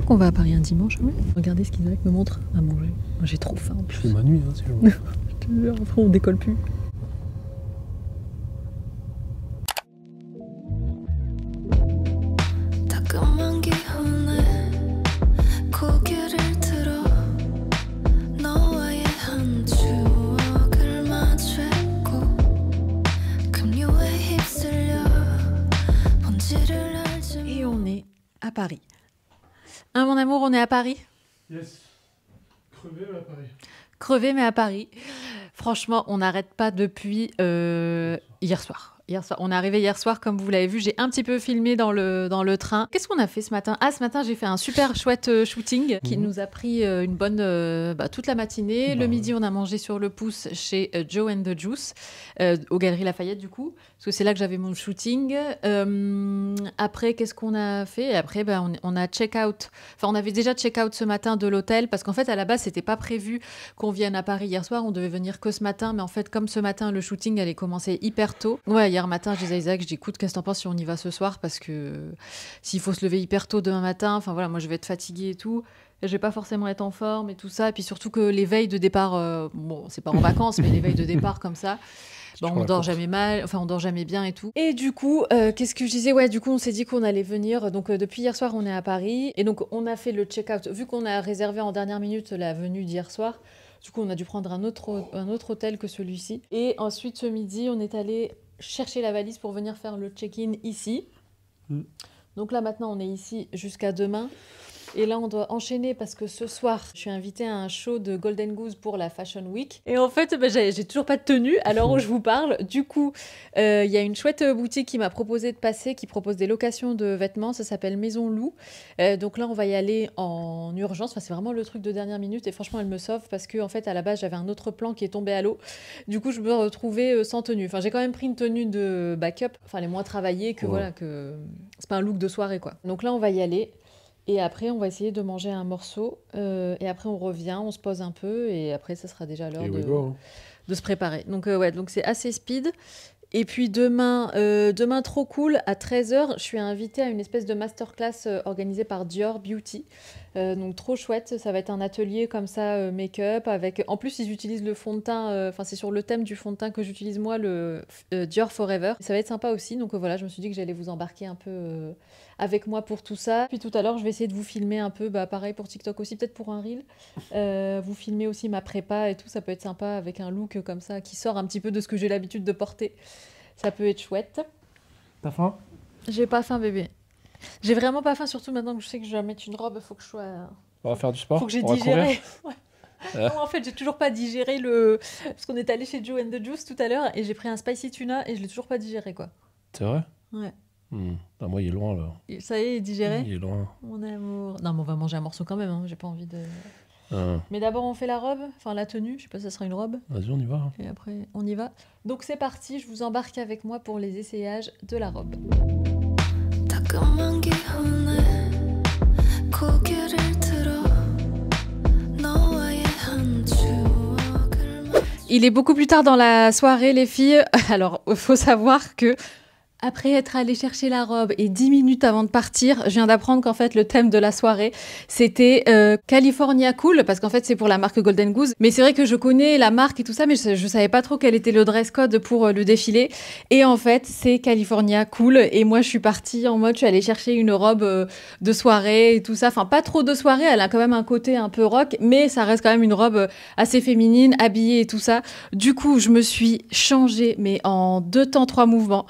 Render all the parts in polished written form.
qu'on va à Paris un dimanche. Ouais. Regardez ce qu'Isaac me montre à manger. J'ai trop faim en plus. Je fais ma nuit, hein, c'est long. Je te jure, après on décolle plus. Et on est à Paris. Hein, mon amour, on est à Paris? Yes. Crevé à Paris. Crevé, mais à Paris. Franchement, on n'arrête pas depuis hier soir. On est arrivé hier soir, comme vous l'avez vu. J'ai un petit peu filmé dans le train. Qu'est-ce qu'on a fait ce matin? Ah, ce matin, j'ai fait un super chouette shooting qui nous a pris une bonne toute la matinée. Le midi, on a mangé sur le pouce chez Joe and the Juice, aux Galeries Lafayette, du coup, parce que c'est là que j'avais mon shooting. Après, qu'est-ce qu'on a fait? Après, on a check-out. Enfin, on avait déjà check-out ce matin de l'hôtel, parce qu'en fait, à la base, c'était pas prévu qu'on vienne à Paris hier soir. On devait venir que ce matin, mais en fait, comme ce matin, le shooting allait commencer hyper tôt. Ouais, hier matin, je disais à Isaac, je dis, écoute, qu'est-ce que t'en penses si on y va ce soir? Parce que s'il faut se lever hyper tôt demain matin, enfin voilà, moi je vais être fatiguée et tout. Je vais pas forcément être en forme et tout ça. Et puis surtout que les veilles de départ, bon, c'est pas en vacances, mais les veilles de départ comme ça, on dort jamais mal, enfin on dort jamais bien et tout. Et du coup, qu'est-ce que je disais? Ouais, du coup, on s'est dit qu'on allait venir. Donc depuis hier soir, on est à Paris. Et donc on a fait le check-out. Vu qu'on a réservé en dernière minute la venue d'hier soir, du coup, on a dû prendre un autre hôtel que celui-ci. Et ensuite, ce midi, on est allé chercher la valise pour venir faire le check-in ici. Donc là, maintenant, on est ici jusqu'à demain. Et là, on doit enchaîner parce que ce soir, je suis invitée à un show de Golden Goose pour la Fashion Week. Et en fait, j'ai toujours pas de tenue à l'heure où je vous parle. Du coup, il y a une chouette boutique qui m'a proposé de passer, qui propose des locations de vêtements. Ça s'appelle Maison Lou. Donc là, on va y aller en urgence. Enfin, c'est vraiment le truc de dernière minute. Et franchement, elle me sauve parce que, en fait, à la base, j'avais un autre plan qui est tombé à l'eau. Du coup, je me retrouvais sans tenue. Enfin, j'ai quand même pris une tenue de backup. Enfin, les moins travaillées que voilà, que c'est pas un look de soirée, quoi. Donc là, on va y aller. Et après, on va essayer de manger un morceau. Et après, on revient, on se pose un peu. Et après, ça sera déjà l'heure de se préparer. Donc, ouais, donc c'est assez speed. Et puis demain, trop cool, à 13h, je suis invitée à une espèce de masterclass organisée par Dior Beauty. Donc trop chouette, ça va être un atelier comme ça, make-up. En plus, ils utilisent le fond de teint, c'est sur le thème du fond de teint que j'utilise moi, le Dior Forever. Ça va être sympa aussi, donc voilà, je me suis dit que j'allais vous embarquer un peu avec moi pour tout ça. Puis tout à l'heure, je vais essayer de vous filmer un peu, pareil pour TikTok aussi, peut-être pour un reel. Vous filmer aussi ma prépa et tout, ça peut être sympa avec un look comme ça qui sort un petit peu de ce que j'ai l'habitude de porter. Ça peut être chouette. T'as faim? J'ai pas faim, bébé. J'ai vraiment pas faim, surtout maintenant que je sais que je dois mettre une robe, il faut que je sois... On va faire du sport? Faut que j'ai digéré. Ouais. Non, en fait, j'ai toujours pas digéré parce qu'on est allé chez Joe and the Juice tout à l'heure et j'ai pris un spicy tuna et je l'ai toujours pas digéré, quoi. C'est vrai? Ouais. Ah, moi, il est loin, là. Ça y est, il est digéré? Il est loin. Mon amour. Non, mais on va manger un morceau quand même, hein. J'ai pas envie de... Mais d'abord, on fait la robe, enfin la tenue, je sais pas si ça sera une robe. Vas-y, on y va. Et après, on y va. Donc c'est parti, je vous embarque avec moi pour les essayages de la robe. Il est beaucoup plus tard dans la soirée, les filles. Alors, il faut savoir que après être allée chercher la robe et 10 minutes avant de partir, je viens d'apprendre qu'en fait, le thème de la soirée, c'était California Cool, parce qu'en fait, c'est pour la marque Golden Goose. Mais c'est vrai que je connais la marque et tout ça, mais je savais pas trop quel était le dress code pour le défilé. Et en fait, c'est California Cool. Et moi, je suis partie en mode, je suis allée chercher une robe de soirée et tout ça. Enfin, pas trop de soirée, elle a quand même un côté un peu rock, mais ça reste quand même une robe assez féminine, habillée et tout ça. Du coup, je me suis changée, mais en 2 temps, 3 mouvements.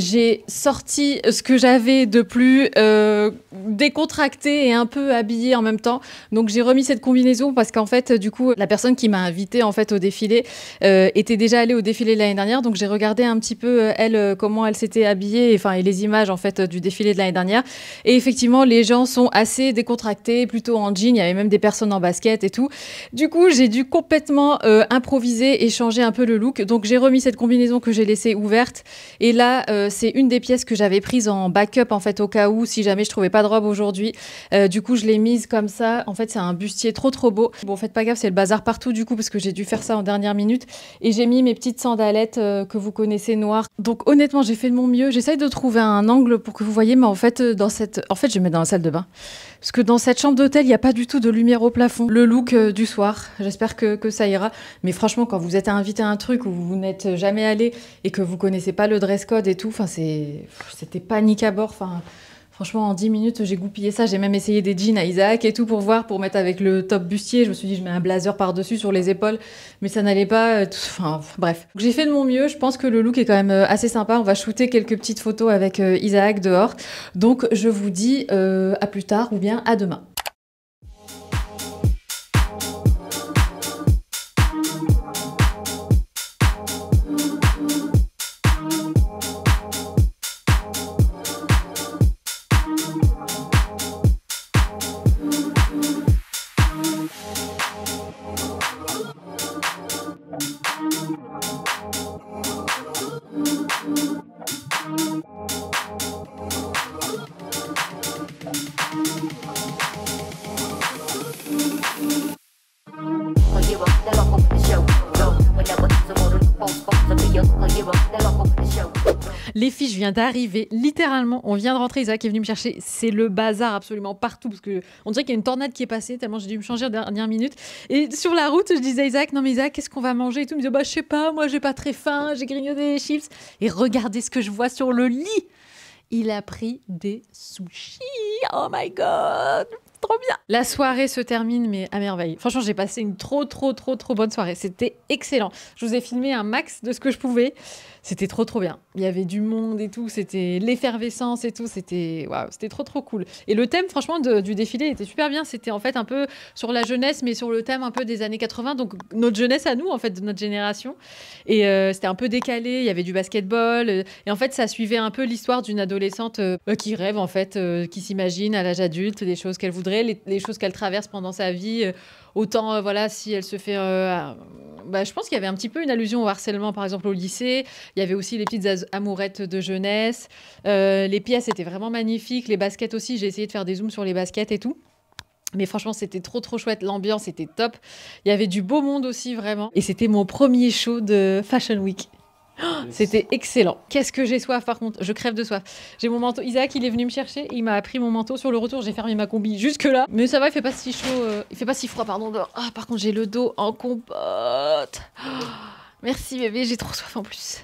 J'ai sorti ce que j'avais de plus décontracté et un peu habillé en même temps. Donc j'ai remis cette combinaison parce qu'en fait, du coup, la personne qui m'a invitée en fait au défilé était déjà allée au défilé de l'année dernière. Donc j'ai regardé un petit peu elle comment elle s'était habillée, et les images en fait du défilé de l'année dernière. Et effectivement, les gens sont assez décontractés, plutôt en jean. Il y avait même des personnes en basket et tout. Du coup, j'ai dû complètement improviser et changer un peu le look. Donc j'ai remis cette combinaison que j'ai laissée ouverte. Et là, c'est une des pièces que j'avais prises en backup en fait au cas où si jamais je trouvais pas de robe aujourd'hui. Du coup, je l'ai mise comme ça. En fait, c'est un bustier trop beau. Bon, faites pas gaffe, c'est le bazar partout du coup parce que j'ai dû faire ça en dernière minute. Et j'ai mis mes petites sandalettes que vous connaissez noires. Donc honnêtement, j'ai fait de mon mieux. J'essaye de trouver un angle pour que vous voyez, mais en fait, je vais mettre dans la salle de bain. Parce que dans cette chambre d'hôtel, il n'y a pas du tout de lumière au plafond. Le look du soir, j'espère que ça ira. Mais franchement, quand vous êtes invité à un truc où vous n'êtes jamais allé et que vous connaissez pas le dress code et tout, c'était panique à bord. Franchement, en 10 minutes, j'ai goupillé ça. J'ai même essayé des jeans à Isaac et tout pour mettre avec le top bustier. Je me suis dit, je mets un blazer par-dessus sur les épaules, mais ça n'allait pas. Bref. Donc, j'ai fait de mon mieux. Je pense que le look est quand même assez sympa. On va shooter quelques petites photos avec Isaac dehors. Donc, je vous dis à plus tard ou bien à demain. Les filles, je viens d'arriver, littéralement, on vient de rentrer, Isaac est venu me chercher, c'est le bazar absolument partout, parce que on dirait qu'il y a une tornade qui est passée, tellement j'ai dû me changer en dernière minute. Et sur la route, je disais à Isaac, non mais Isaac, qu'est-ce qu'on va manger et tout, il me disait, bah je sais pas, moi j'ai pas très faim, j'ai grignoté des chips. Et regardez ce que je vois sur le lit, il a pris des sushis, oh my god, trop bien. La soirée se termine, mais à merveille. Franchement, j'ai passé une trop bonne soirée. C'était excellent. Je vous ai filmé un max de ce que je pouvais. C'était trop bien. Il y avait du monde et tout. C'était l'effervescence et tout. C'était waouh, c'était trop cool. Et le thème, franchement, du défilé était super bien. C'était en fait un peu sur la jeunesse, mais sur le thème un peu des années 80. Donc notre jeunesse à nous, en fait, de notre génération. Et c'était un peu décalé. Il y avait du basketball. Et en fait, ça suivait un peu l'histoire d'une adolescente qui rêve, en fait, qui s'imagine à l'âge adulte des choses qu'elle voudrait, les choses qu'elle traverse pendant sa vie. Autant, voilà, si elle se fait... je pense qu'il y avait un petit peu une allusion au harcèlement, par exemple, au lycée. Il y avait aussi les petites amourettes de jeunesse. Les pièces étaient vraiment magnifiques. Les baskets aussi, j'ai essayé de faire des zooms sur les baskets et tout. Mais franchement, c'était trop chouette. L'ambiance était top. Il y avait du beau monde aussi, vraiment. Et c'était mon premier show de Fashion Week. C'était excellent. Qu'est-ce que j'ai soif par contre, je crève de soif. J'ai mon manteau. Isaac, il est venu me chercher, il m'a pris mon manteau sur le retour. J'ai fermé ma combi jusque là, mais ça va, il fait pas si chaud, il fait pas si froid pardon dehors. Ah par contre j'ai le dos en compote. Merci bébé, j'ai trop soif en plus.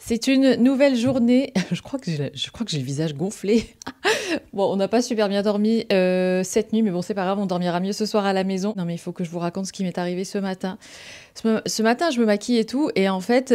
C'est une nouvelle journée. Je crois que j'ai le visage gonflé. Bon, on n'a pas super bien dormi cette nuit, mais bon, c'est pas grave, on dormira mieux ce soir à la maison. Non, mais il faut que je vous raconte ce qui m'est arrivé ce matin. Ce matin, je me maquille et tout, et en fait,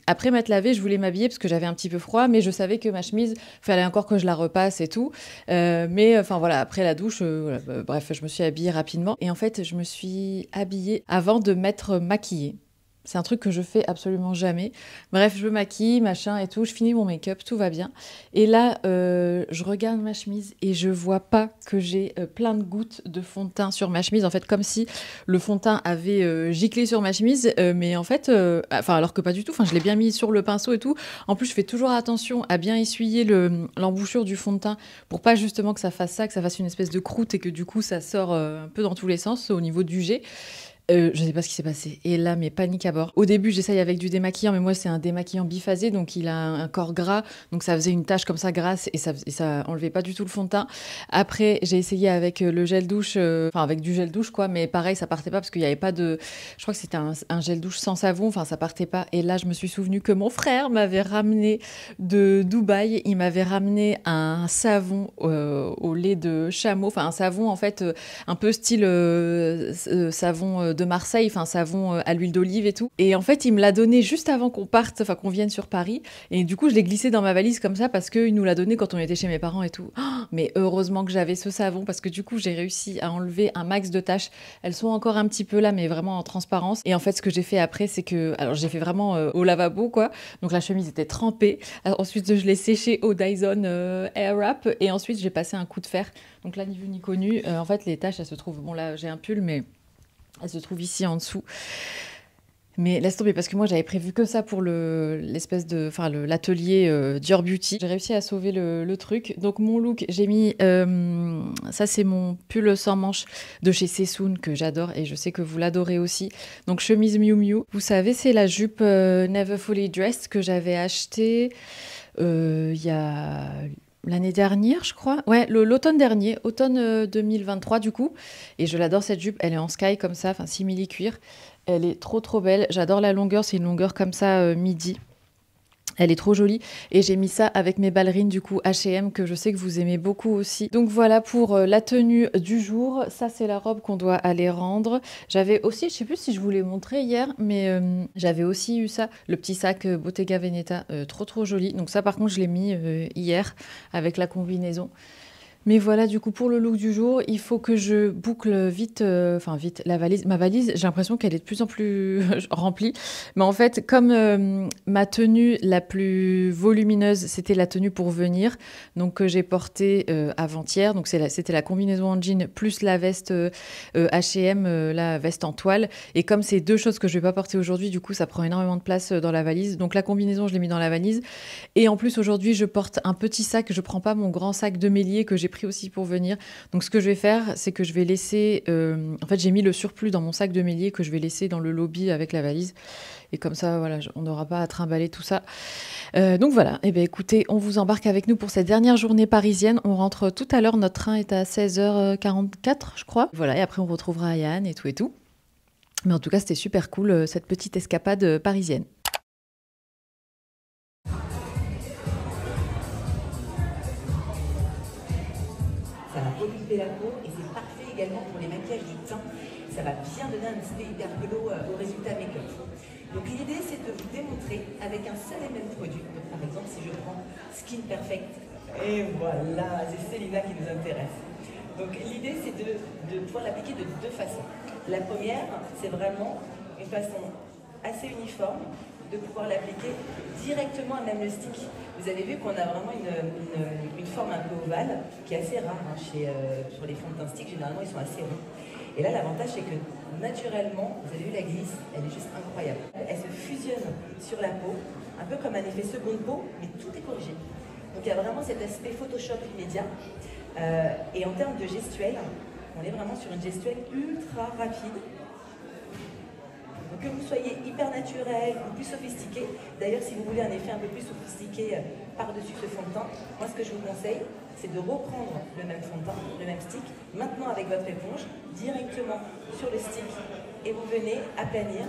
après m'être lavée, je voulais m'habiller parce que j'avais un petit peu froid, mais je savais que ma chemise, fallait encore que je la repasse et tout. Mais enfin voilà, après la douche, bref, je me suis habillée rapidement. Et en fait, je me suis habillée avant de m'être maquillée. C'est un truc que je fais absolument jamais. Bref, je me maquille, machin et tout. Je finis mon make-up, tout va bien. Et là, je regarde ma chemise et je vois pas que j'ai plein de gouttes de fond de teint sur ma chemise. En fait, comme si le fond de teint avait giclé sur ma chemise. Mais en fait, alors que pas du tout. Enfin, je l'ai bien mis sur le pinceau et tout. En plus, je fais toujours attention à bien essuyer l'embouchure du fond de teint pour pas justement que ça fasse une espèce de croûte et que du coup, ça sort un peu dans tous les sens au niveau du jet. Je sais pas ce qui s'est passé. Et là, mais panique à bord. Au début, j'essaye avec du démaquillant, mais moi, c'est un démaquillant biphasé, donc il a un corps gras, donc ça faisait une tache comme ça grasse et ça enlevait pas du tout le fond de teint. Après, j'ai essayé avec le gel douche, avec du gel douche, quoi, mais pareil, ça partait pas parce qu'il y avait pas de. Je crois que c'était un gel douche sans savon, enfin, ça partait pas. Et là, je me suis souvenu que mon frère m'avait ramené de Dubaï, il m'avait ramené un savon au lait de chameau, enfin, un savon, en fait, un peu style savon de Marseille, enfin savon à l'huile d'olive et tout. Et en fait, il me l'a donné juste avant qu'on parte, enfin qu'on vienne sur Paris. Et du coup, je l'ai glissé dans ma valise comme ça parce qu'il nous l'a donné quand on était chez mes parents et tout. Oh, mais heureusement que j'avais ce savon parce que du coup, j'ai réussi à enlever un max de taches. Elles sont encore un petit peu là, mais vraiment en transparence. Et en fait, ce que j'ai fait après, c'est que... Alors, j'ai fait vraiment au lavabo, quoi. Donc, la chemise était trempée. Alors, ensuite, je l'ai séchée au Dyson Airwrap. Et ensuite, j'ai passé un coup de fer. Donc là, ni vu ni connu. En fait, les taches, elles se trouvent... Bon, là, j'ai un pull, mais... Elle se trouve ici en dessous. Mais laisse tomber, parce que moi, j'avais prévu que ça pour l'atelier Dior Beauty. J'ai réussi à sauver le truc. Donc, mon look, j'ai mis... ça, c'est mon pull sans manches de chez Sessoun, que j'adore, et je sais que vous l'adorez aussi. Donc, chemise Miu Miu. Vous savez, c'est la jupe Never Fully Dressed que j'avais achetée il y a... l'année dernière, je crois. Ouais, l'automne dernier, automne 2023 du coup. Et je l'adore cette jupe, elle est en sky comme ça, enfin simili cuir. Elle est trop trop belle. J'adore la longueur, c'est une longueur comme ça midi. Elle est trop jolie et j'ai mis ça avec mes ballerines du coup H&M que je sais que vous aimez beaucoup aussi. Donc voilà pour la tenue du jour. Ça c'est la robe qu'on doit aller rendre. J'avais aussi, je sais plus si je vous l'ai montré hier, mais j'avais aussi eu ça, le petit sac Bottega Veneta, trop trop joli. Donc ça par contre je l'ai mis hier avec la combinaison. Mais voilà, du coup, pour le look du jour, il faut que je boucle vite, vite, la valise. Ma valise, j'ai l'impression qu'elle est de plus en plus remplie. Mais en fait, comme ma tenue la plus volumineuse, c'était la tenue pour venir, donc que j'ai portée avant-hier. Donc c'était la combinaison en jean plus la veste H&M, la veste en toile. Et comme c'est deux choses que je vais pas porter aujourd'hui, du coup, ça prend énormément de place dans la valise. Donc la combinaison, je l'ai mis dans la valise. Et en plus, aujourd'hui, je porte un petit sac. Je prends pas mon grand sac de Mélier que j'ai pris aussi pour venir. Donc ce que je vais faire, c'est que je vais laisser... en fait, j'ai mis le surplus dans mon sac de Mélier que je vais laisser dans le lobby avec la valise. Et comme ça, voilà, on n'aura pas à trimballer tout ça. Donc voilà, eh bien, écoutez, on vous embarque avec nous pour cette dernière journée parisienne. On rentre tout à l'heure, notre train est à 16h44, je crois. Voilà, et après on retrouvera Yann et tout et tout. Mais en tout cas, c'était super cool, cette petite escapade parisienne. Ça va reluper la peau et c'est parfait également pour les maquillages du teint. Ça va bien donner un aspect hyper glow au résultat make-up. Donc l'idée c'est de vous démontrer avec un seul et même produit. Donc par exemple si je prends Skin Perfect, et voilà, c'est Célina qui nous intéresse. Donc l'idée c'est de pouvoir l'appliquer de deux façons. La première c'est vraiment une façon assez uniforme de pouvoir l'appliquer directement à même le stick. Vous avez vu qu'on a vraiment une forme un peu ovale qui est assez rare sur les fonds de teint stick. Généralement, ils sont assez ronds. Et là, l'avantage, c'est que naturellement, vous avez vu la glisse, elle est juste incroyable. Elle se fusionne sur la peau, un peu comme un effet seconde peau, mais tout est corrigé. Donc il y a vraiment cet aspect Photoshop immédiat. Et en termes de gestuelle, on est vraiment sur une gestuelle ultra rapide. Donc que vous soyez hyper naturel ou plus sophistiqué, d'ailleurs si vous voulez un effet un peu plus sophistiqué par-dessus ce fond de teint, moi ce que je vous conseille, c'est de reprendre le même fond de teint, le même stick, maintenant avec votre éponge, directement sur le stick, et vous venez aplanir.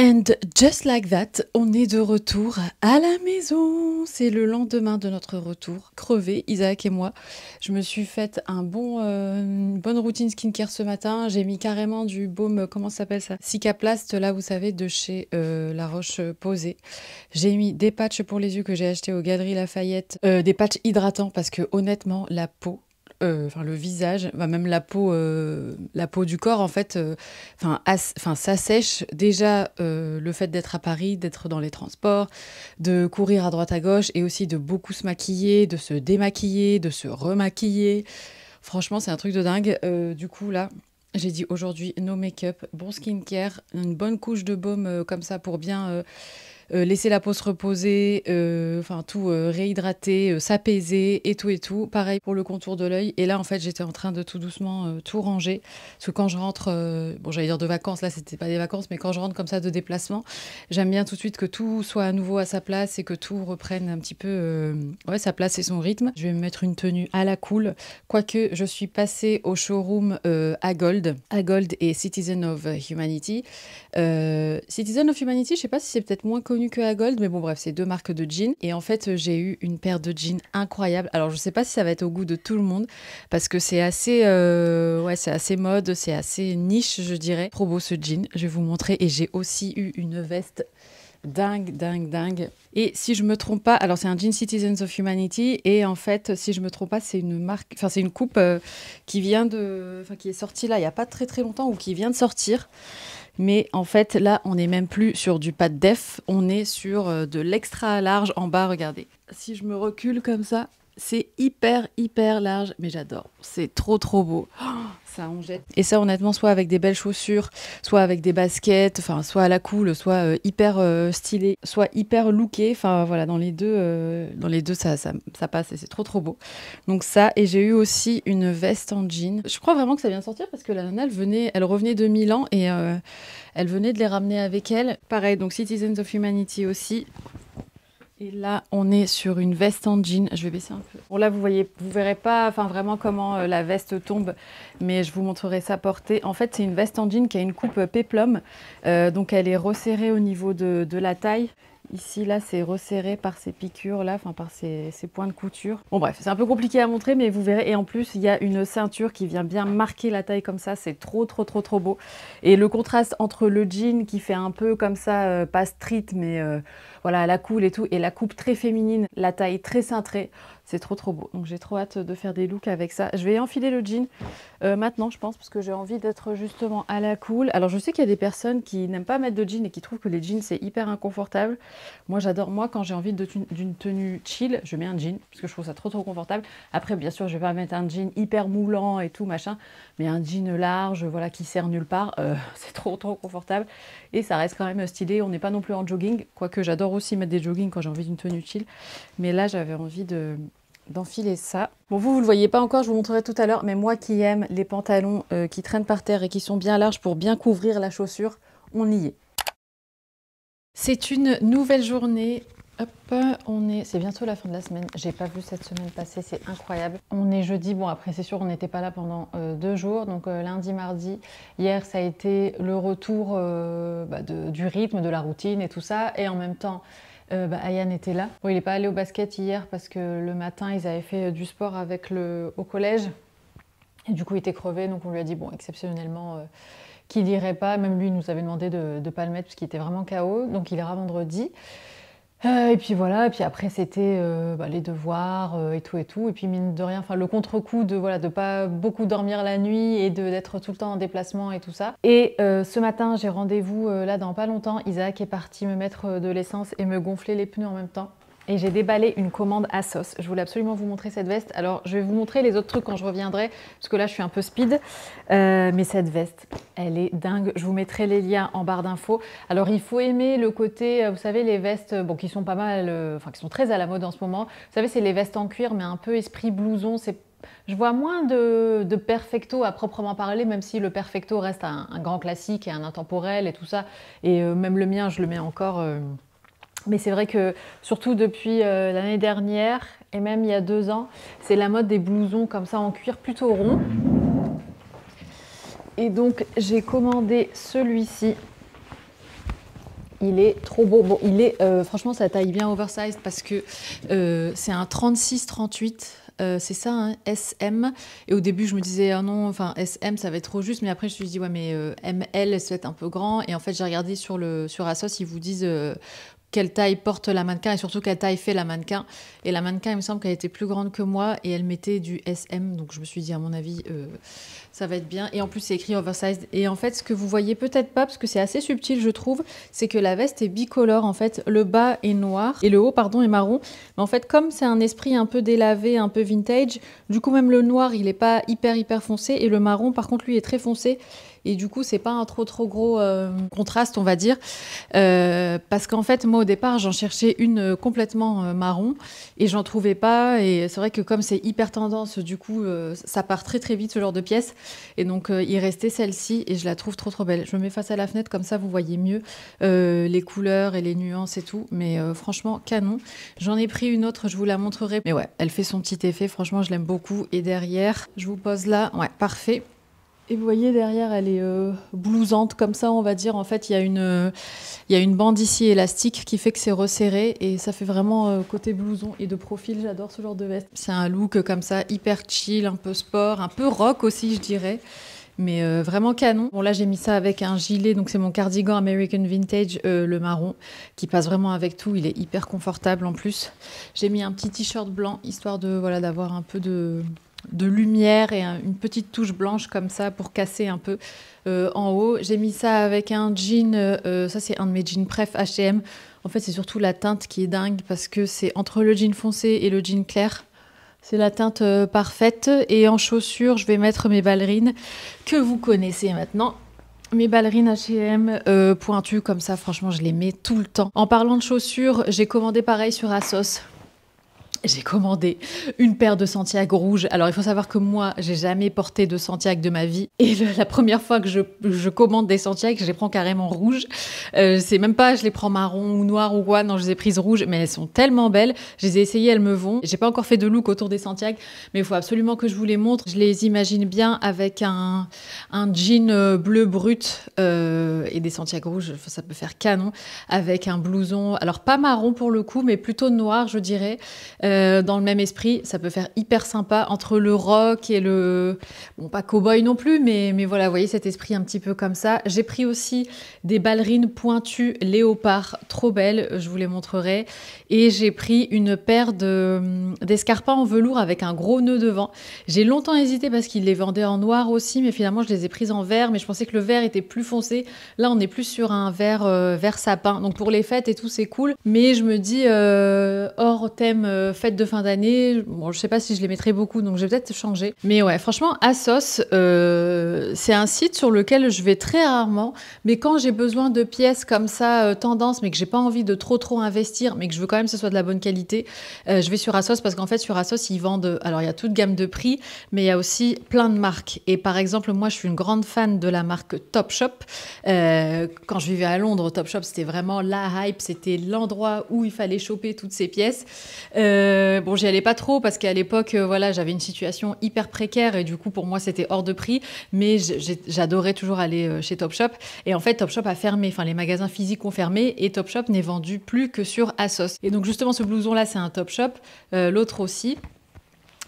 And just like that, on est de retour à la maison. C'est le lendemain de notre retour. Crevé, Isaac et moi. Je me suis fait une bonne routine skincare ce matin. J'ai mis carrément du baume, comment ça s'appelle ça? Cicaplast, là vous savez, de chez La Roche-Posay. J'ai mis des patchs pour les yeux que j'ai achetés aux Galeries Lafayette. Des patchs hydratants parce que honnêtement, la peau... le visage, même la peau du corps, en fait, ça sèche. Déjà, le fait d'être à Paris, d'être dans les transports, de courir à droite à gauche et aussi de beaucoup se maquiller, de se démaquiller, de se remaquiller. Franchement, c'est un truc de dingue. Du coup, là, j'ai dit aujourd'hui, no make-up, bon skincare, une bonne couche de baume comme ça pour bien... laisser la peau se reposer, tout réhydrater, s'apaiser et tout. Pareil pour le contour de l'œil. Et là, en fait, j'étais en train de tout doucement tout ranger. Parce que quand je rentre, j'allais dire de vacances, là, c'était pas des vacances, mais quand je rentre comme ça de déplacement, j'aime bien tout de suite que tout soit à nouveau à sa place et que tout reprenne un petit peu sa place et son rythme. Je vais me mettre une tenue à la cool. Quoique, je suis passée au showroom Agold et Citizen of Humanity. Citizen of Humanity, je sais pas si c'est peut-être moins connu que Agold, mais bon bref, c'est deux marques de jeans. Et en fait, j'ai eu une paire de jeans incroyable. Alors, je sais pas si ça va être au goût de tout le monde, parce que c'est assez, c'est assez mode, c'est assez niche, je dirais. Trop beau ce jean, je vais vous montrer. Et j'ai aussi eu une veste dingue, dingue, dingue. Et si je me trompe pas, alors c'est un jean Citizens of Humanity et en fait, si je me trompe pas, c'est une marque, enfin c'est une coupe qui vient de, enfin qui est sortie là il y a pas très très longtemps ou qui vient de sortir. Mais en fait, là, on n'est même plus sur du pas de def, on est sur de l'extra large en bas, regardez. Si je me recule comme ça, c'est hyper, hyper large, mais j'adore. C'est trop, trop beau. Oh, ça, on jette. Et ça, honnêtement, soit avec des belles chaussures, soit avec des baskets, enfin, soit à la cool, soit hyper stylé, soit hyper looké. Enfin, voilà, dans les deux, ça passe et c'est trop, trop beau. Donc ça, et j'ai eu aussi une veste en jean. Je crois vraiment que ça vient de sortir parce que la nana, elle revenait de Milan et elle venait de les ramener avec elle. Pareil, donc Citizens of Humanity aussi. Et là, on est sur une veste en jean. Je vais baisser un peu. Bon, là, vous verrez pas, enfin vraiment comment la veste tombe, mais je vous montrerai sa portée. En fait, c'est une veste en jean qui a une coupe péplum, donc elle est resserrée au niveau de la taille. Ici, là, c'est resserré par ces piqûres là, enfin par ces points de couture. Bon bref, c'est un peu compliqué à montrer, mais vous verrez. Et en plus, il y a une ceinture qui vient bien marquer la taille comme ça. C'est trop, trop, trop, trop beau. Et le contraste entre le jean qui fait un peu comme ça, pas street, mais voilà, à la cool et tout, et la coupe très féminine, la taille très cintrée. C'est trop, trop beau. Donc j'ai trop hâte de faire des looks avec ça. Je vais enfiler le jean maintenant, je pense, parce que j'ai envie d'être justement à la cool. Alors je sais qu'il y a des personnes qui n'aiment pas mettre de jean et qui trouvent que les jeans c'est hyper inconfortable. Moi j'adore, moi quand j'ai envie d'une tenue chill, je mets un jean parce que je trouve ça trop trop confortable. Après bien sûr je vais pas mettre un jean hyper moulant et tout machin, mais un jean large, voilà, qui sert nulle part, c'est trop trop confortable et ça reste quand même stylé. On n'est pas non plus en jogging, quoique j'adore aussi mettre des joggings quand j'ai envie d'une tenue chill, mais là j'avais envie d'enfiler ça. Bon, vous le voyez pas encore, je vous montrerai tout à l'heure, mais moi qui aime les pantalons qui traînent par terre et qui sont bien larges pour bien couvrir la chaussure, on y est. C'est une nouvelle journée. Hop, c'est bientôt la fin de la semaine. J'ai pas vu cette semaine passer, c'est incroyable. On est jeudi, bon après c'est sûr on n'était pas là pendant 2 jours, donc lundi, mardi. Hier ça a été le retour du rythme, de la routine et tout ça, et en même temps Ayane était là. Bon, il n'est pas allé au basket hier parce que le matin ils avaient fait du sport au collège, et du coup il était crevé, donc on lui a dit bon exceptionnellement qu'il n'irait pas. Même lui il nous avait demandé de ne pas le mettre parce qu'il était vraiment KO, donc il ira vendredi. Et puis voilà, et puis après c'était les devoirs et tout, et puis mine de rien, enfin le contre-coup de voilà, de pas beaucoup dormir la nuit et d'être tout le temps en déplacement et tout ça. Et ce matin j'ai rendez-vous là dans pas longtemps. Isaac est parti me mettre de l'essence et me gonfler les pneus en même temps. Et j'ai déballé une commande ASOS. Je voulais absolument vous montrer cette veste. Alors, je vais vous montrer les autres trucs quand je reviendrai, parce que là, je suis un peu speed. Mais cette veste, elle est dingue. Je vous mettrai les liens en barre d'infos. Alors, il faut aimer le côté, vous savez, les vestes qui sont pas mal, qui sont très à la mode en ce moment. Vous savez, c'est les vestes en cuir, mais un peu esprit blouson. Je vois moins de perfecto à proprement parler, même si le perfecto reste un grand classique et un intemporel et tout ça. Et même le mien, je le mets encore... Mais c'est vrai que, surtout depuis l'année dernière, et même il y a 2 ans, c'est la mode des blousons comme ça en cuir plutôt rond. Et donc, j'ai commandé celui-ci. Il est trop beau. Bon, il est, franchement, ça taille bien oversized parce que c'est un 36-38. C'est ça, hein, SM. Et au début, je me disais, ah non, enfin, SM, ça va être trop juste. Mais après, je me suis dit, ouais, mais ML, ça va être un peu grand. Et en fait, j'ai regardé sur ASOS, ils vous disent quelle taille porte la mannequin et surtout quelle taille fait la mannequin. Et la mannequin, il me semble qu'elle était plus grande que moi et elle mettait du SM. Donc, je me suis dit, à mon avis, ça va être bien. Et en plus, c'est écrit oversized. Et en fait, ce que vous voyez peut-être pas, parce que c'est assez subtil, je trouve, c'est que la veste est bicolore. En fait, le bas est noir et le haut, pardon, est marron. Mais en fait, comme c'est un esprit un peu délavé, un peu vintage, du coup, même le noir, il est pas hyper foncé. Et le marron, par contre, lui, est très foncé. Et du coup, c'est pas un trop gros contraste, on va dire. Parce qu'en fait, moi, au départ, j'en cherchais une complètement marron et j'en trouvais pas. Et c'est vrai que comme c'est hyper tendance, du coup, ça part très vite, ce genre de pièce. Et donc, il restait celle-ci et je la trouve trop belle. Je me mets face à la fenêtre, comme ça, vous voyez mieux les couleurs et les nuances et tout. Mais franchement, canon. J'en ai pris une autre, je vous la montrerai. Mais ouais, elle fait son petit effet. Franchement, je l'aime beaucoup. Et derrière, je vous pose là. Ouais, parfait. Et vous voyez, derrière, elle est blousante comme ça, on va dire. En fait, il y a une bande ici élastique qui fait que c'est resserré et ça fait vraiment côté blouson. Et de profil, j'adore ce genre de veste. C'est un look comme ça, hyper chill, un peu sport, un peu rock aussi, je dirais. Mais vraiment canon. Bon, là, j'ai mis ça avec un gilet. Donc, c'est mon cardigan American Vintage, le marron, qui passe vraiment avec tout. Il est hyper confortable en plus. J'ai mis un petit t-shirt blanc, histoire de, voilà, d'avoir un peu de lumière et une petite touche blanche comme ça pour casser un peu en haut. J'ai mis ça avec un jean. Ça, c'est un de mes jeans préf H&M. En fait, c'est surtout la teinte qui est dingue parce que c'est entre le jean foncé et le jean clair. C'est la teinte parfaite. Et en chaussures, je vais mettre mes ballerines que vous connaissez maintenant. Mes ballerines H&M pointues comme ça, franchement, je les mets tout le temps. En parlant de chaussures, j'ai commandé pareil sur ASOS. J'ai commandé une paire de Santiago rouges. Alors, il faut savoir que moi, j'ai jamais porté de Santiago de ma vie. Et la première fois que je commande des Santiago, je les prends carrément rouges. C'est même pas, je les prends marron ou noir ou quoi. Non, je les ai prises rouges, mais elles sont tellement belles. Je les ai essayées, elles me vont. J'ai pas encore fait de look autour des Santiago, mais il faut absolument que je vous les montre. Je les imagine bien avec un jean bleu brut et des Santiago rouges. Ça peut faire canon. Avec un blouson, alors pas marron pour le coup, mais plutôt noir, je dirais. Dans le même esprit, ça peut faire hyper sympa entre le rock et le... Bon, pas cow-boy non plus, mais voilà, vous voyez cet esprit un petit peu comme ça. J'ai pris aussi des ballerines pointues léopard, trop belles, je vous les montrerai. Et j'ai pris une paire d'escarpins en velours avec un gros nœud devant. J'ai longtemps hésité parce qu'ils les vendaient en noir aussi, mais finalement, je les ai prises en vert, mais je pensais que le vert était plus foncé. Là, on est plus sur un vert sapin. Donc, pour les fêtes et tout, c'est cool. Mais je me dis, hors thème fête de fin d'année, bon, je sais pas si je les mettrai beaucoup, donc je vais peut-être changer. Mais ouais, franchement, ASOS, c'est un site sur lequel je vais très rarement, mais quand j'ai besoin de pièces comme ça, tendance, mais que j'ai pas envie de trop investir, mais que je veux quand même que ce soit de la bonne qualité, je vais sur ASOS parce qu'en fait, sur ASOS, ils vendent, alors il y a toute gamme de prix, mais il y a aussi plein de marques. Et par exemple, moi, je suis une grande fan de la marque Topshop. Quand je vivais à Londres, Topshop, c'était vraiment la hype, c'était l'endroit où il fallait choper toutes ces pièces. Bon, j'y allais pas trop parce qu'à l'époque, voilà, j'avais une situation hyper précaire et du coup, pour moi, c'était hors de prix. Mais j'adorais toujours aller chez Topshop. Et en fait, Topshop a fermé. Enfin, les magasins physiques ont fermé et Topshop n'est vendu plus que sur ASOS. Et donc, justement, ce blouson-là, c'est un Topshop. L'autre aussi.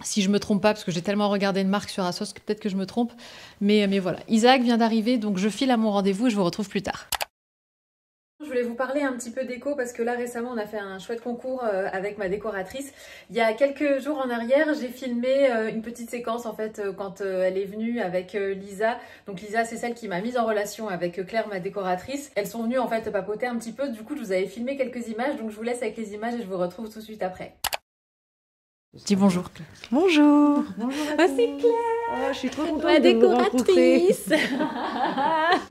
Si je me trompe pas, parce que j'ai tellement regardé de marques sur ASOS que peut-être que je me trompe. Mais voilà. Isaac vient d'arriver, donc je file à mon rendez-vous et je vous retrouve plus tard. Je voulais vous parler un petit peu déco parce que là récemment on a fait un chouette concours avec ma décoratrice. Il y a quelques jours en arrière, j'ai filmé une petite séquence en fait quand elle est venue avec Lisa. Donc Lisa, c'est celle qui m'a mise en relation avec Claire, ma décoratrice. Elles sont venues en fait papoter un petit peu. Du coup, je vous avais filmé quelques images, donc je vous laisse avec les images et je vous retrouve tout de suite après. Dis bonjour. Bonjour. Bonjour à tous. C'est Claire. Oh, je suis trop contente ma de vous rencontrer.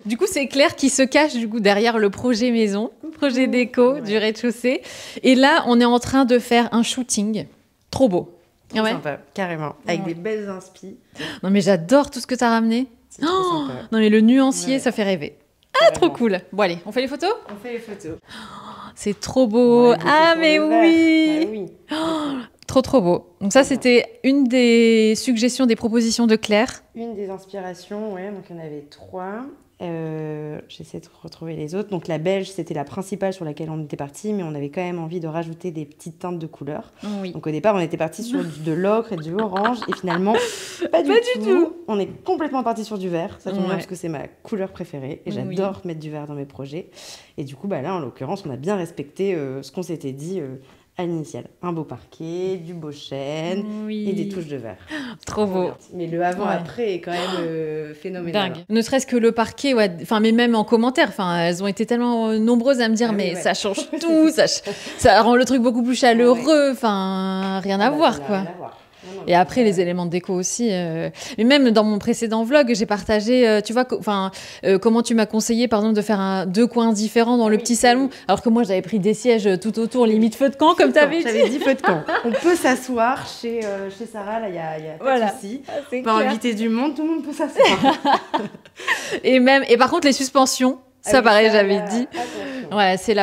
Du coup, c'est Claire qui se cache du coup derrière le projet maison, projet déco du rez-de-chaussée. Et là, on est en train de faire un shooting. Trop beau. Trop sympa, carrément. Avec des belles inspi. Non mais j'adore tout ce que tu as ramené. C'est trop sympa. Non mais le nuancier, ça fait rêver. Ah, trop cool. Bon allez, on fait les photos? On fait les photos. C'est trop beau. Ah mais oui. Bah, oui. Trop beau. Donc ça, c'était une des suggestions, des propositions de Claire. Une des inspirations, ouais, donc il y en avait 3. J'essaie de retrouver les autres. Donc la beige, c'était la principale sur laquelle on était parti, mais on avait quand même envie de rajouter des petites teintes de couleurs. Oui. Donc au départ, on était parti sur de l'ocre et du orange, et finalement, pas du tout. On est complètement parti sur du vert. Ça tombe bien parce que c'est ma couleur préférée, et j'adore mettre du vert dans mes projets. Et du coup, bah là, en l'occurrence, on a bien respecté ce qu'on s'était dit à l'initiale. Un beau parquet, du beau chêne et des touches de vert. Trop beau. Mais le avant-après est quand même phénoménal. Dingue. Ne serait-ce que le parquet, enfin, mais même en commentaire, enfin, elles ont été tellement nombreuses à me dire, mais ça change tout, ça rend le truc beaucoup plus chaleureux, enfin, rien à voir, quoi. Et après, les éléments de déco aussi. Mais même dans mon précédent vlog, j'ai partagé, tu vois, comment tu m'as conseillé, par exemple, de faire 2 coins différents dans le petit salon, alors que moi, j'avais pris des sièges tout autour, limite feu de camp, comme tu avais dit. J'avais dit feu de camp. On peut s'asseoir chez Sarah, là, il y a pas de souci. On peut inviter du monde, tout le monde peut s'asseoir. Et par contre, les suspensions, ça, pareil, j'avais dit. Ouais, c'est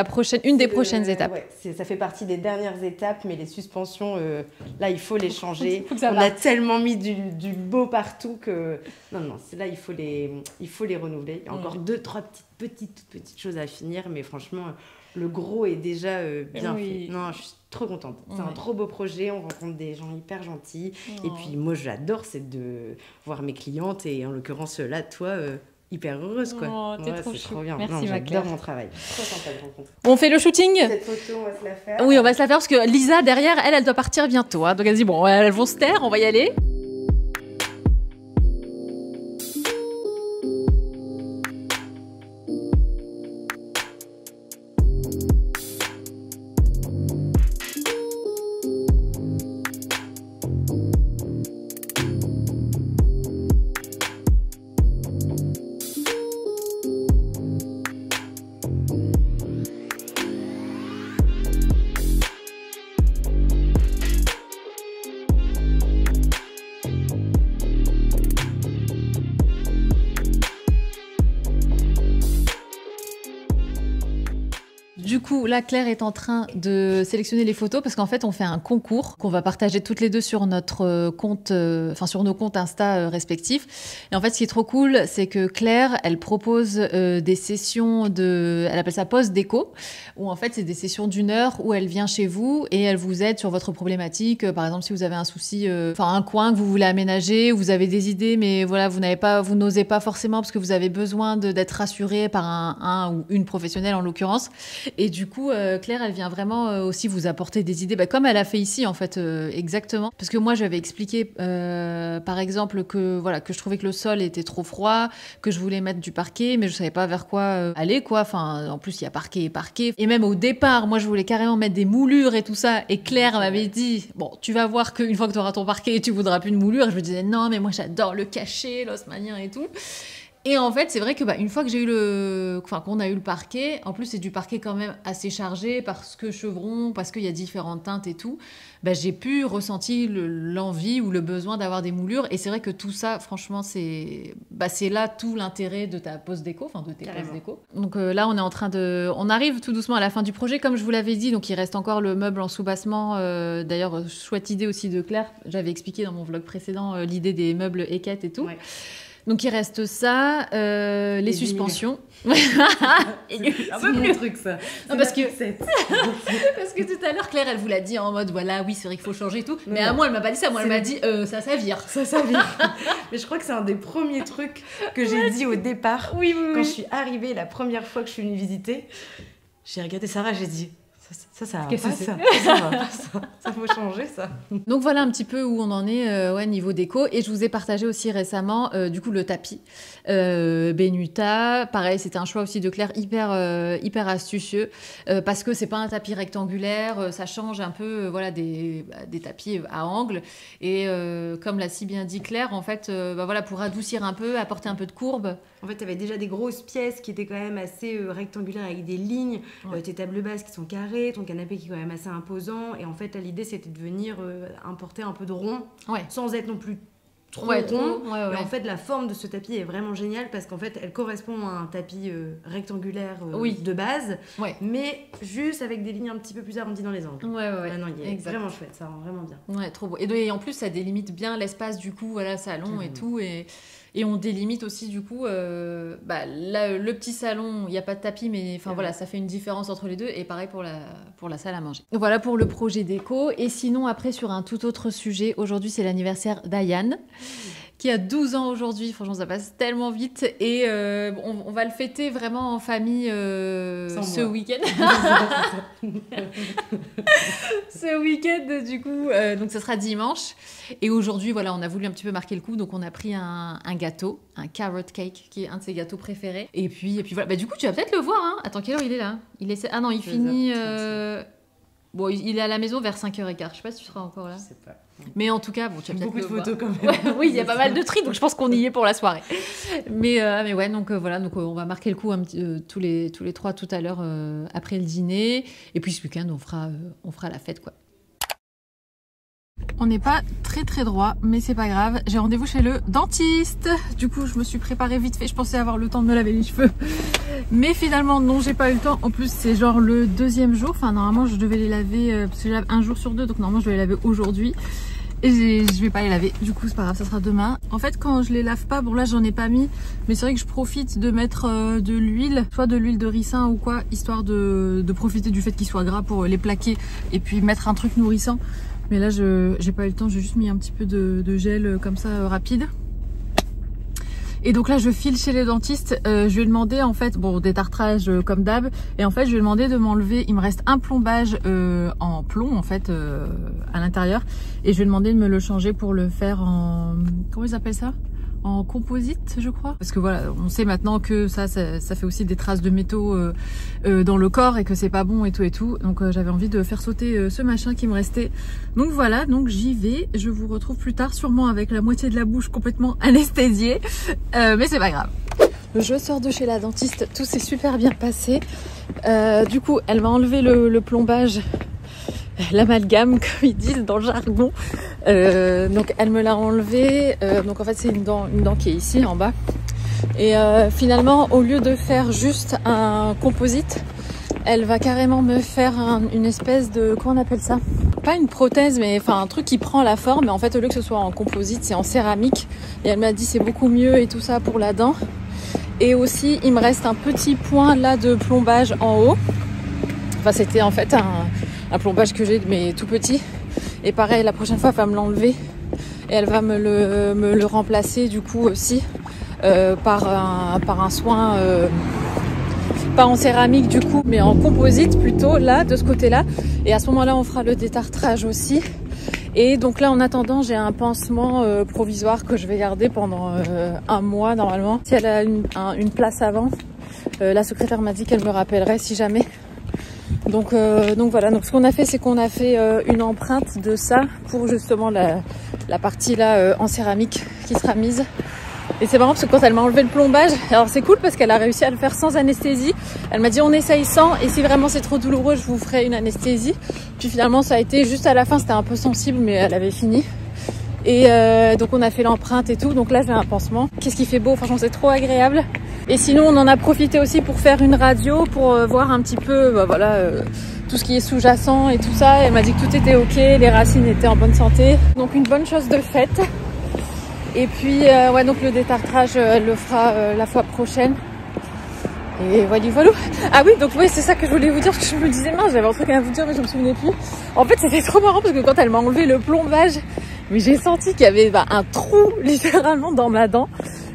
une des prochaines étapes. Ouais, ça fait partie des dernières étapes, mais les suspensions, là, il faut les changer. On a tellement mis du beau partout que... Non, là, il faut les renouveler. Il y a encore 2-3 petites choses à finir, mais franchement, le gros est déjà bien Oui. fait. Non, je suis trop contente. C'est un trop beau projet, on rencontre des gens hyper gentils. Et puis moi, j'adore, c'est de voir mes clientes et en l'occurrence là, toi, hyper heureuse quoi. Oh, t'es trop c'est chou. trop bien. Merci, Non, ma j'adore Claire. mon travail. Trop sympa de rencontrer. On fait le shooting? Cette photo, on va se la faire. Oui, on va se la faire parce que Lisa, derrière, elle doit partir bientôt. Hein. Donc elle dit, bon, elles vont se taire, on va y aller. Du coup, là, Claire est en train de sélectionner les photos parce qu'en fait, on fait un concours qu'on va partager toutes les deux sur notre compte, sur nos comptes Insta respectifs. Et en fait, ce qui est trop cool, c'est que Claire, elle propose des sessions elle appelle ça pause déco, où en fait, c'est des sessions d'1 heure où elle vient chez vous et elle vous aide sur votre problématique. Par exemple, si vous avez un souci, un coin que vous voulez aménager, vous avez des idées, mais voilà, vous n'osez pas forcément parce que vous avez besoin d'être rassuré par un ou une professionnelle en l'occurrence. Et du coup, Claire, elle vient vraiment aussi vous apporter des idées, comme elle a fait ici, en fait, exactement. Parce que moi, j'avais expliqué, par exemple, que je trouvais que le sol était trop froid, que je voulais mettre du parquet, mais je savais pas vers quoi aller, quoi. Enfin, en plus, il y a parquet et parquet. Et même au départ, moi, je voulais carrément mettre des moulures et tout ça. Et Claire m'avait dit, bon, tu vas voir qu'une fois que tu auras ton parquet, tu voudras plus de moulures. Et je me disais, non, mais moi, j'adore le cachet, l'osmanien et tout. Et en fait, c'est vrai que une fois que qu'on a eu le parquet, en plus c'est du parquet quand même assez chargé parce que chevron, parce qu'il y a différentes teintes et tout, j'ai pu ressentir l'envie ou le besoin d'avoir des moulures. Et c'est vrai que tout ça, franchement, c'est là tout l'intérêt de ta pose déco, de tes poses déco. Donc là, on arrive tout doucement à la fin du projet, comme je vous l'avais dit. Donc il reste encore le meuble en soubassement. D'ailleurs, chouette idée aussi de Claire. J'avais expliqué dans mon vlog précédent l'idée des meubles équettes et tout. Ouais. Donc il reste ça, les suspensions. C'est mon truc ça. Non, parce que tout à l'heure Claire elle vous l'a dit en mode voilà oui c'est vrai qu'il faut changer et tout. Mais à moi elle m'a pas dit ça, moi elle m'a dit ça vire. Ça vire. Mais je crois que c'est un des premiers trucs que j'ai dit au départ. Oui. Quand je suis arrivée la première fois que je suis venue visiter, j'ai regardé Sarah, j'ai dit ça va pas ça. Ça va pas ça. Ça faut changer ça. Donc voilà un petit peu où on en est niveau déco. Et je vous ai partagé aussi récemment du coup le tapis Benuta. Pareil, c'était un choix aussi de Claire hyper astucieux parce que c'est pas un tapis rectangulaire, ça change un peu des tapis à angle. Et comme l'a si bien dit Claire, en fait, pour adoucir un peu, apporter un peu de courbe. En fait, tu avais déjà des grosses pièces qui étaient quand même assez rectangulaires avec des lignes, tes tables basses qui sont carrées, ton canapé qui est quand même assez imposant. Et en fait, l'idée, c'était de venir importer un peu de rond, sans être non plus trop rond. Et en fait, la forme de ce tapis est vraiment géniale parce qu'en fait, elle correspond à un tapis rectangulaire de base, mais juste avec des lignes un petit peu plus arrondies dans les angles. Non, il est vraiment chouette, ça rend vraiment bien. Ouais, trop beau. Et en plus, ça délimite bien l'espace du coup, salon et tout. Et on délimite aussi du coup là, le petit salon, il n'y a pas de tapis, mais ça fait une différence entre les deux. Et pareil pour la salle à manger. Voilà pour le projet déco. Et sinon, après, sur un tout autre sujet, aujourd'hui, c'est l'anniversaire d'Ayane, qui a 12 ans aujourd'hui. Franchement, ça passe tellement vite. Et on va le fêter vraiment en famille ce week-end. Ce week-end, du coup. Donc, ça sera dimanche. Et aujourd'hui, on a voulu un petit peu marquer le coup. Donc, on a pris un gâteau, un carrot cake, qui est un de ses gâteaux préférés. Et puis voilà. Du coup, tu vas peut-être le voir. Hein. Attends, quelle heure il est là? Ah non, il finit... Bon, il est à la maison vers 5h15. Je sais pas si tu seras encore là. Je sais pas. Mais en tout cas, tu as peut-être beaucoup de photos quand même. Oui, il y a pas mal de tri, donc je pense qu'on y est pour la soirée. Mais ouais, donc voilà, donc on va marquer le coup tous les trois tout à l'heure après le dîner. Et puis ce week-end, on fera la fête, quoi. On n'est pas très droit, mais c'est pas grave. J'ai rendez-vous chez le dentiste. Du coup, je me suis préparée vite fait. Je pensais avoir le temps de me laver les cheveux. Mais finalement, non, j'ai pas eu le temps. En plus, c'est genre le 2e jour. Enfin, normalement, je devais les laver parce que je lave un jour sur 2. Donc, normalement, je vais les laver aujourd'hui. Et je vais pas les laver, du coup c'est pas grave, ça sera demain. En fait quand je les lave pas, bon là j'en ai pas mis, mais c'est vrai que je profite de mettre de l'huile, soit de l'huile de ricin ou quoi, histoire de profiter du fait qu'ils soient gras pour les plaquer et puis mettre un truc nourrissant. Mais là j'ai pas eu le temps, j'ai juste mis un petit peu de gel comme ça rapide. Et donc là je file chez les dentistes, je lui ai demandé en fait, bon détartrage comme d'hab, et en fait je lui ai demandé de m'enlever, il me reste un plombage en plomb en fait à l'intérieur, et je lui ai demandé de me le changer pour le faire en, comment ils appellent ça, en composite je crois, parce que voilà on sait maintenant que ça fait aussi des traces de métaux dans le corps et que c'est pas bon et tout, donc j'avais envie de faire sauter ce machin qui me restait, donc voilà, donc j'y vais, je vous retrouve plus tard sûrement avec la moitié de la bouche complètement anesthésiée, mais c'est pas grave. Je sors de chez la dentiste, tout s'est super bien passé, du coup elle m'a enlevé le plombage, l'amalgame comme ils disent dans le jargon, donc elle me l'a enlevé, donc en fait c'est une dent qui est ici en bas, et finalement au lieu de faire juste un composite, elle va carrément me faire une espèce de, comment on appelle ça, pas une prothèse mais enfin un truc qui prend la forme, mais en fait au lieu que ce soit en composite c'est en céramique, et elle m'a dit c'est beaucoup mieux et tout ça pour la dent. Et aussi il me reste un petit point là de plombage en haut, enfin c'était en fait un plombage que j'ai mais tout petit, et pareil la prochaine fois elle va me l'enlever et elle va me le remplacer du coup aussi par un soin pas en céramique du coup mais en composite plutôt là de ce côté là, et à ce moment là on fera le détartrage aussi. Et donc là en attendant j'ai un pansement provisoire que je vais garder pendant un mois normalement, si elle a une place avant, la secrétaire m'a dit qu'elle me rappellerait si jamais. Donc voilà, donc ce qu'on a fait c'est qu'on a fait une empreinte de ça pour justement la partie là en céramique qui sera mise. Et c'est marrant parce que quand elle m'a enlevé le plombage, alors c'est cool parce qu'elle a réussi à le faire sans anesthésie. Elle m'a dit on essaye sans, et si vraiment c'est trop douloureux je vous ferai une anesthésie. Puis finalement ça a été juste à la fin, c'était un peu sensible mais elle avait fini. Et donc on a fait l'empreinte et tout, donc là j'ai un pansement. Qu'est-ce qui fait beau, franchement c'est trop agréable. Et sinon on en a profité aussi pour faire une radio, pour voir un petit peu tout ce qui est sous-jacent et tout ça. Elle m'a dit que tout était ok, les racines étaient en bonne santé. Donc une bonne chose de faite. Et puis ouais, donc le détartrage elle le fera la fois prochaine. Et voilà. Ah oui, donc oui, c'est ça que je voulais vous dire, parce que je me disais mince, j'avais un truc à vous dire mais je me souvenais plus. En fait c'était trop marrant parce que quand elle m'a enlevé le plombage, mais j'ai senti qu'il y avait un trou littéralement dans ma dent.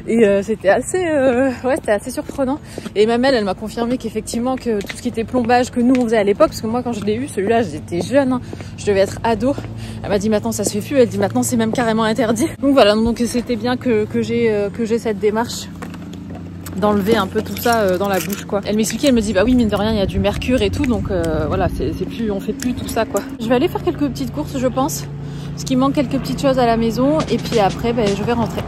Et c'était assez ouais, c'était assez surprenant. Et même elle m'a confirmé qu'effectivement que tout ce qui était plombage que nous on faisait à l'époque, parce que moi quand je l'ai eu celui-là j'étais jeune, hein, je devais être ado. Elle m'a dit maintenant ça se fait plus, elle dit maintenant c'est même carrément interdit. Donc voilà, donc c'était bien que j'ai cette démarche d'enlever un peu tout ça dans la bouche quoi. Elle m'expliquait, elle me dit bah oui mine de rien il y a du mercure et tout, donc voilà c'est plus, on fait plus tout ça quoi. Je vais aller faire quelques petites courses je pense, parce qu'il manque quelques petites choses à la maison, et puis après je vais rentrer.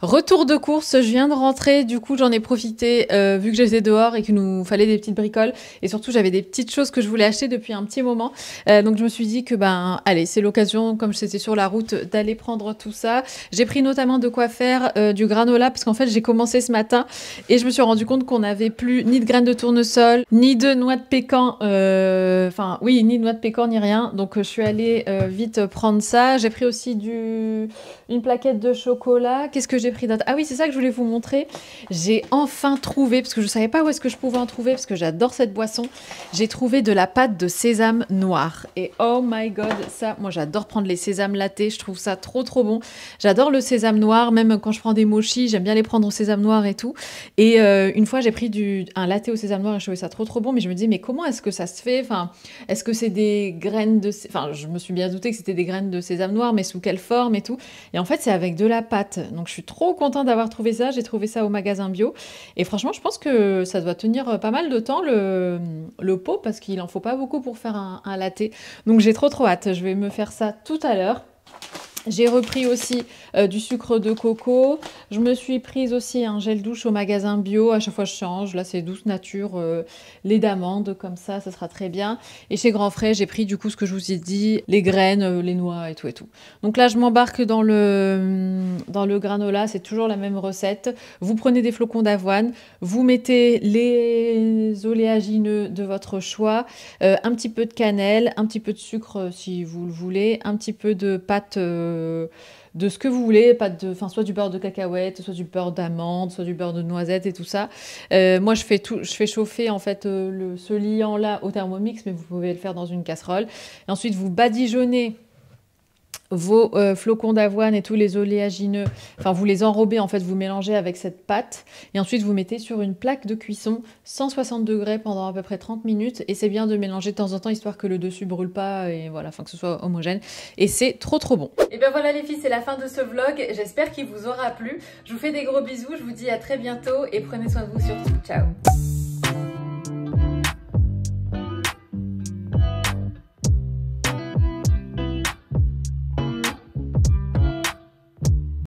Retour de course, je viens de rentrer, du coup j'en ai profité vu que j'étais dehors et qu'il nous fallait des petites bricoles, et surtout j'avais des petites choses que je voulais acheter depuis un petit moment, donc je me suis dit que allez, c'est l'occasion, comme j'étais sur la route, d'aller prendre tout ça. J'ai pris notamment de quoi faire du granola, parce qu'en fait j'ai commencé ce matin et je me suis rendu compte qu'on n'avait plus ni de graines de tournesol, ni de noix de pécan, ni noix de pécan ni rien, donc je suis allée vite prendre ça. J'ai pris aussi une plaquette de chocolat. Qu'est-ce que j'ai pris? pris d'autre? Ah oui, c'est ça que je voulais vous montrer. J'ai enfin trouvé, parce que je ne savais pas où est-ce que je pouvais en trouver, parce que j'adore cette boisson. J'ai trouvé de la pâte de sésame noir. Et oh my god, ça, moi j'adore prendre les sésames lattés, je trouve ça trop trop bon. J'adore le sésame noir, même quand je prends des mochis, j'aime bien les prendre au sésame noir et tout. Et une fois, j'ai pris un latte au sésame noir et je trouvais ça trop trop bon, mais je me dis, mais comment est-ce que ça se fait? Enfin, est-ce que c'est des graines de... Enfin, je me suis bien douté que c'était des graines de sésame noir, mais sous quelle forme et tout. Et en fait, c'est avec de la pâte. Donc, je suis trop contente d'avoir trouvé ça. J'ai trouvé ça au magasin bio. Et franchement, je pense que ça doit tenir pas mal de temps, le pot, parce qu'il en faut pas beaucoup pour faire un latte. Donc, j'ai trop trop hâte. Je vais me faire ça tout à l'heure. J'ai repris aussi du sucre de coco. Je me suis prise aussi un gel douche au magasin bio. À chaque fois, je change. Là, c'est douce nature, lait d'amande, comme ça sera très bien. Et chez Grand Frais, j'ai pris du coup ce que je vous ai dit, les graines, les noix et tout et tout. Donc là, je m'embarque dans le granola. C'est toujours la même recette. Vous prenez des flocons d'avoine, vous mettez les oléagineux de votre choix, un petit peu de cannelle, un petit peu de sucre si vous le voulez, un petit peu de pâte de ce que vous voulez, soit du beurre de cacahuète, soit du beurre d'amande, soit du beurre de noisette et tout ça. Moi, je fais chauffer en fait ce liant là au Thermomix, mais vous pouvez le faire dans une casserole. Et ensuite, vous badigeonnez vos flocons d'avoine et tous les oléagineux, enfin vous les enrobez en fait, vous mélangez avec cette pâte et ensuite vous mettez sur une plaque de cuisson 160 degrés pendant à peu près 30 minutes et c'est bien de mélanger de temps en temps histoire que le dessus brûle pas et voilà, enfin que ce soit homogène et c'est trop trop bon. Et bien voilà les filles, c'est la fin de ce vlog, j'espère qu'il vous aura plu. Je vous fais des gros bisous, je vous dis à très bientôt et prenez soin de vous surtout, ciao.